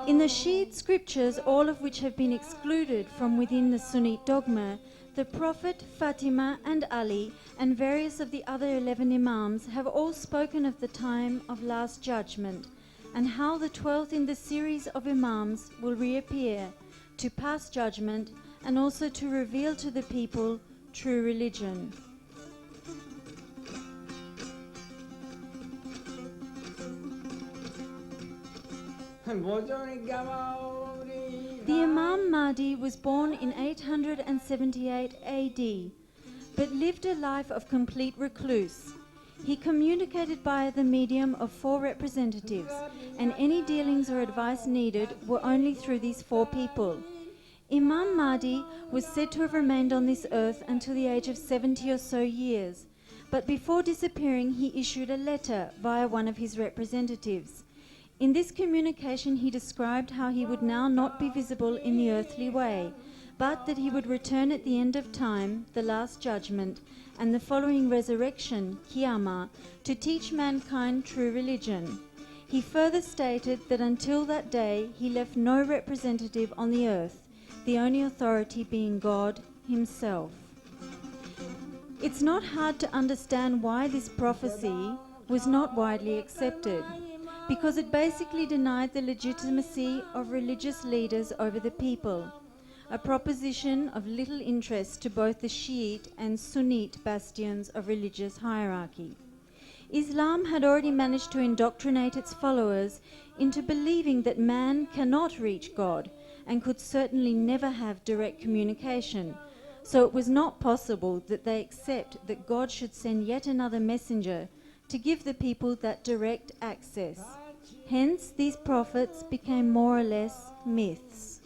In the Shiite scriptures, all of which have been excluded from within the Sunnite dogma, the Prophet, Fatima and Ali and various of the other 11 Imams have all spoken of the time of Last Judgment and how the 12th in the series of Imams will reappear to pass judgment and also to reveal to the people true religion. The Imam Mahdi was born in 878 AD, but lived a life of complete recluse. He communicated by the medium of 4 representatives, and any dealings or advice needed were only through these 4 people. Imam Mahdi was said to have remained on this earth until the age of 70 or so years, but before disappearing he issued a letter via one of his representatives. In this communication he described how he would now not be visible in the earthly way, but that he would return at the end of time, the Last Judgment, and the following resurrection, Qiyamah, to teach mankind true religion. He further stated that until that day he left no representative on the earth, the only authority being God himself. It's not hard to understand why this prophecy was not widely accepted, because it basically denied the legitimacy of religious leaders over the people, a proposition of little interest to both the Shiite and Sunnite bastions of religious hierarchy. Islam had already managed to indoctrinate its followers into believing that man cannot reach God and could certainly never have direct communication, so it was not possible that they accept that God should send yet another messenger to give the people that direct access. Hence, these prophets became more or less myths.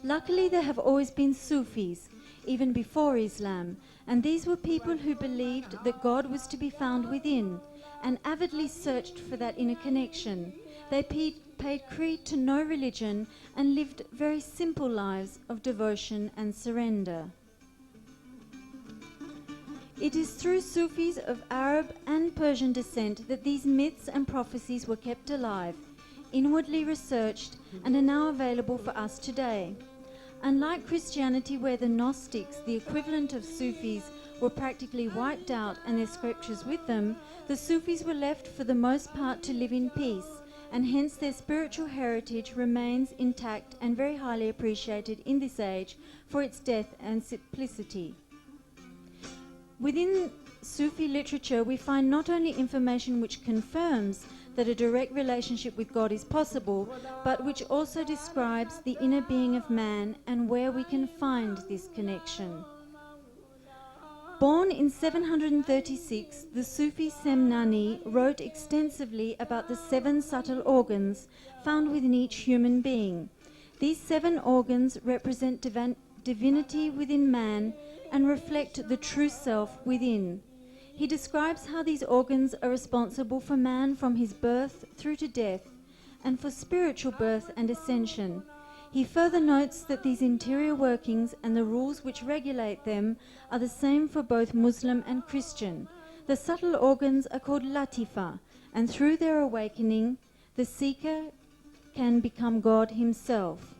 Luckily, there have always been Sufis, even before Islam, and these were people who believed that God was to be found within and avidly searched for that inner connection. They paid creed to no religion and lived very simple lives of devotion and surrender. It is through Sufis of Arab and Persian descent that these myths and prophecies were kept alive, inwardly researched, and are now available for us today. Unlike Christianity, where the Gnostics, the equivalent of Sufis, were practically wiped out and their scriptures with them, the Sufis were left for the most part to live in peace, and hence their spiritual heritage remains intact and very highly appreciated in this age for its depth and simplicity. Within Sufi literature, we find not only information which confirms that a direct relationship with God is possible, but which also describes the inner being of man and where we can find this connection. Born in 736, the Sufi Semnani wrote extensively about the 7 subtle organs found within each human being. These 7 organs represent divinity within man and reflect the true self within. He describes how these organs are responsible for man from his birth through to death, and for spiritual birth and ascension. He further notes that these interior workings and the rules which regulate them are the same for both Muslim and Christian. The subtle organs are called latifa, and through their awakening, the seeker can become God himself.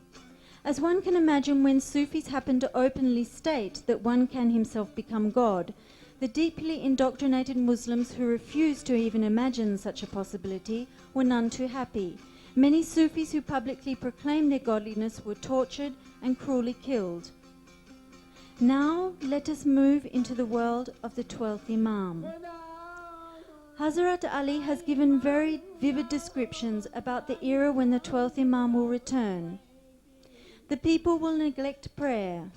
As one can imagine, when Sufis happen to openly state that one can himself become God, the deeply indoctrinated Muslims who refused to even imagine such a possibility were none too happy. Many Sufis who publicly proclaimed their godliness were tortured and cruelly killed. Now let us move into the world of the 12th Imam. Hazrat Ali has given very vivid descriptions about the era when the 12th Imam will return. The people will neglect prayer,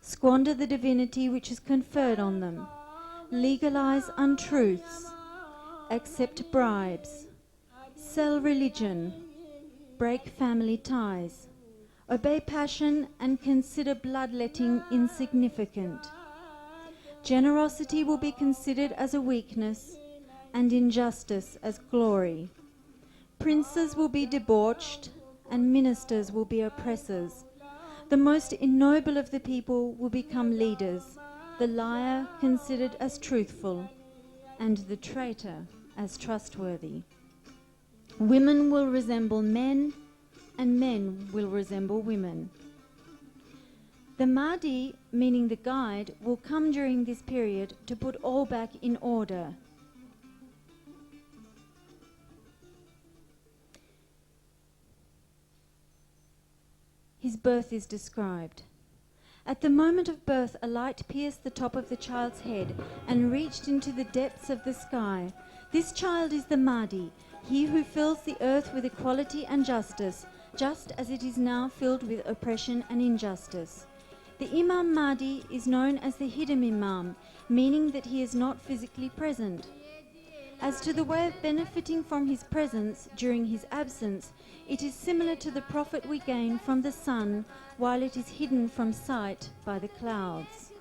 squander the divinity which is conferred on them, legalize untruths, accept bribes, sell religion, break family ties, obey passion and consider bloodletting insignificant. Generosity will be considered as a weakness and injustice as glory. Princes will be debauched and ministers will be oppressors. The most ignoble of the people will become leaders. the liar considered as truthful, and the traitor as trustworthy. Women will resemble men, and men will resemble women. The Mahdi, meaning the guide, will come during this period to put all back in order. His birth is described. At the moment of birth, a light pierced the top of the child's head and reached into the depths of the sky. This child is the Mahdi, he who fills the earth with equality and justice, just as it is now filled with oppression and injustice. The Imam Mahdi is known as the hidden Imam, meaning that he is not physically present. As to the way of benefiting from his presence during his absence, it is similar to the profit we gain from the sun while it is hidden from sight by the clouds.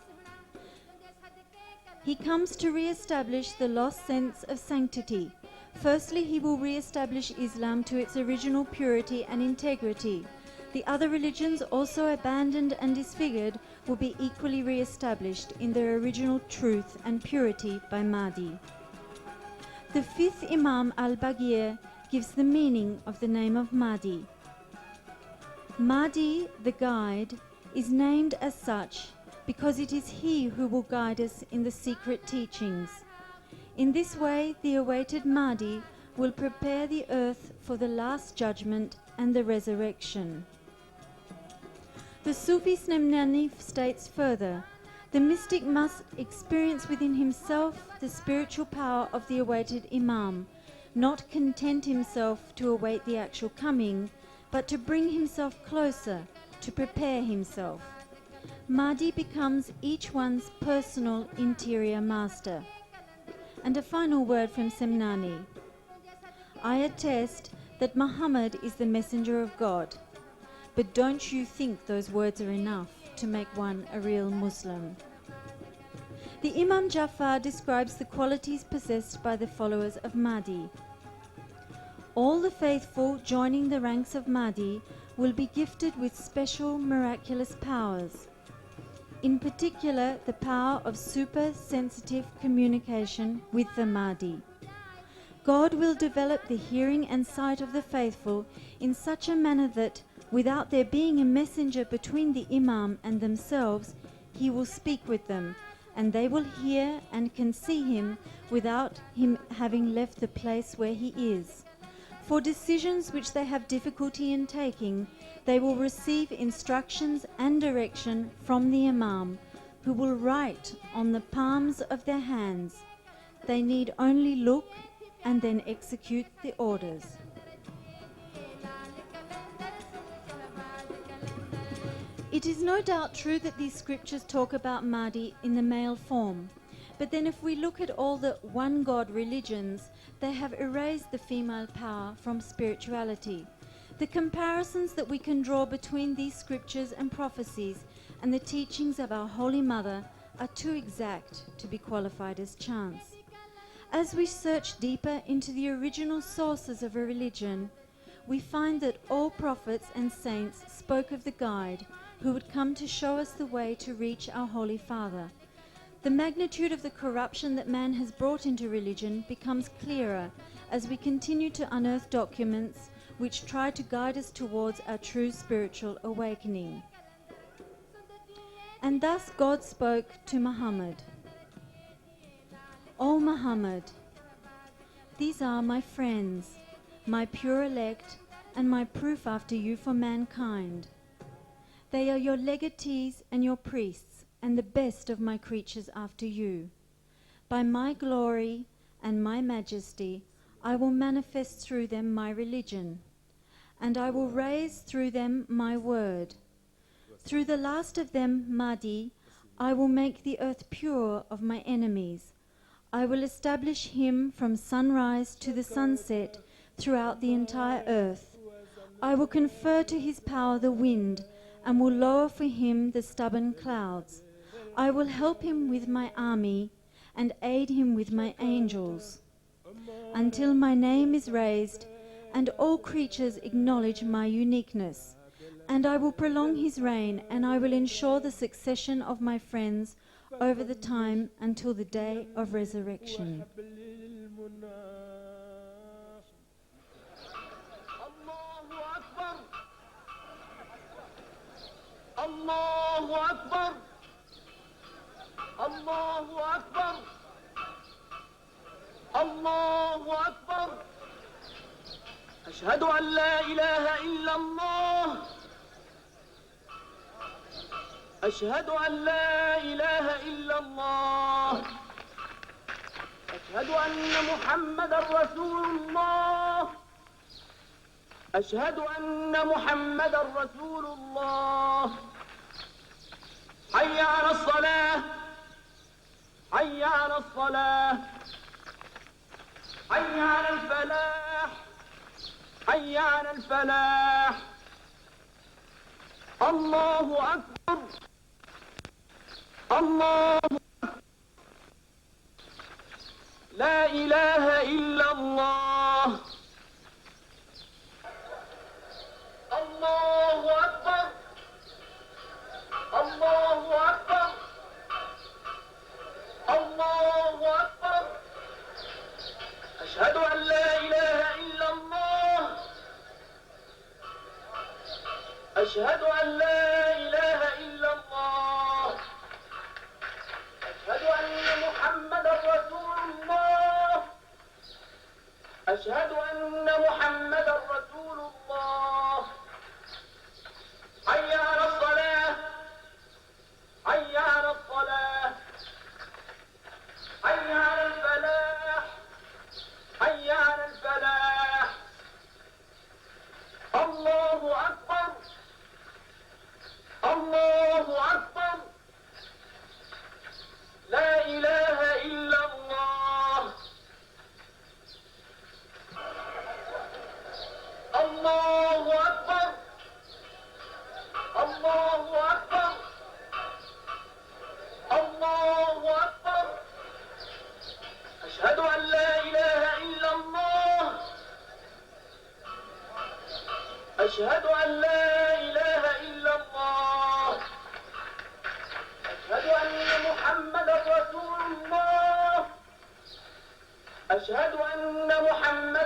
He comes to re-establish the lost sense of sanctity. Firstly, he will re-establish Islam to its original purity and integrity. The other religions, also abandoned and disfigured, will be equally re-established in their original truth and purity by Mahdi. The fifth Imam al-Baqir gives the meaning of the name of Mahdi. Mahdi, the guide, is named as such because it is he who will guide us in the secret teachings. In this way, the awaited Mahdi will prepare the earth for the last judgment and the resurrection. The Sufi Snemnani states further, the mystic must experience within himself the spiritual power of the awaited Imam, not content himself to await the actual coming, but to bring himself closer, to prepare himself. Mahdi becomes each one's personal interior master. And a final word from Semnani. I attest that Muhammad is the messenger of God, but don't you think those words are enough to make one a real Muslim? The Imam Jafar describes the qualities possessed by the followers of Mahdi. All the faithful joining the ranks of Mahdi will be gifted with special miraculous powers. In particular, the power of super-sensitive communication with the Mahdi. God will develop the hearing and sight of the faithful in such a manner that, without there being a messenger between the Imam and themselves, he will speak with them, and they will hear and can see him without him having left the place where he is. For decisions which they have difficulty in taking, they will receive instructions and direction from the Imam, who will write on the palms of their hands. They need only look and then execute the orders. It is no doubt true that these scriptures talk about Mahdi in the male form, but then if we look at all the one God religions, they have erased the female power from spirituality. The comparisons that we can draw between these scriptures and prophecies and the teachings of our Holy Mother are too exact to be qualified as chance. As we search deeper into the original sources of a religion, we find that all prophets and saints spoke of the guide who would come to show us the way to reach our Holy Father. The magnitude of the corruption that man has brought into religion becomes clearer as we continue to unearth documents which try to guide us towards our true spiritual awakening. And thus God spoke to Muhammad. O Muhammad, these are my friends, my pure elect, and my proof after you for mankind. They are your legatees and your priests, and the best of my creatures after you. By my glory and my majesty, I will manifest through them my religion, and I will raise through them my word. Through the last of them, Mahdi, I will make the earth pure of my enemies. I will establish him from sunrise to the sunset throughout the entire earth. I will confer to his power the wind, and will lower for him the stubborn clouds. I will help him with my army and aid him with my angels, until my name is raised and all creatures acknowledge my uniqueness. And I will prolong his reign, and I will ensure the succession of my friends over the time until the day of resurrection. الله أكبر الله أكبر الله أكبر أشهد أن لا إله إلا الله أشهد أن لا إله إلا الله أشهد أن محمدا رسول الله أشهد أن محمدا رسول الله حي على الصلاة حي على الصلاة حي على الفلاح حي على الفلاح الله أكبر الله لا إله إلا الله الله أكبر الله أكبر الله أكبر أشهد أن لا إله إلا الله أشهد أن لا إله إلا الله أشهد أن محمدا رسول الله أشهد أن محمدا رسول الله حي على الصلاة حي على الصلاة حي على الفلاح حي على الفلاح الله أكبر الله أكبر لا إله إلا الله الله أكبر الله أكبر الله أكبر أشهد أن لا إله إلا الله أشهد أن لا إله إلا الله أشهد أن محمدا رسول الله أشهد أن محمدا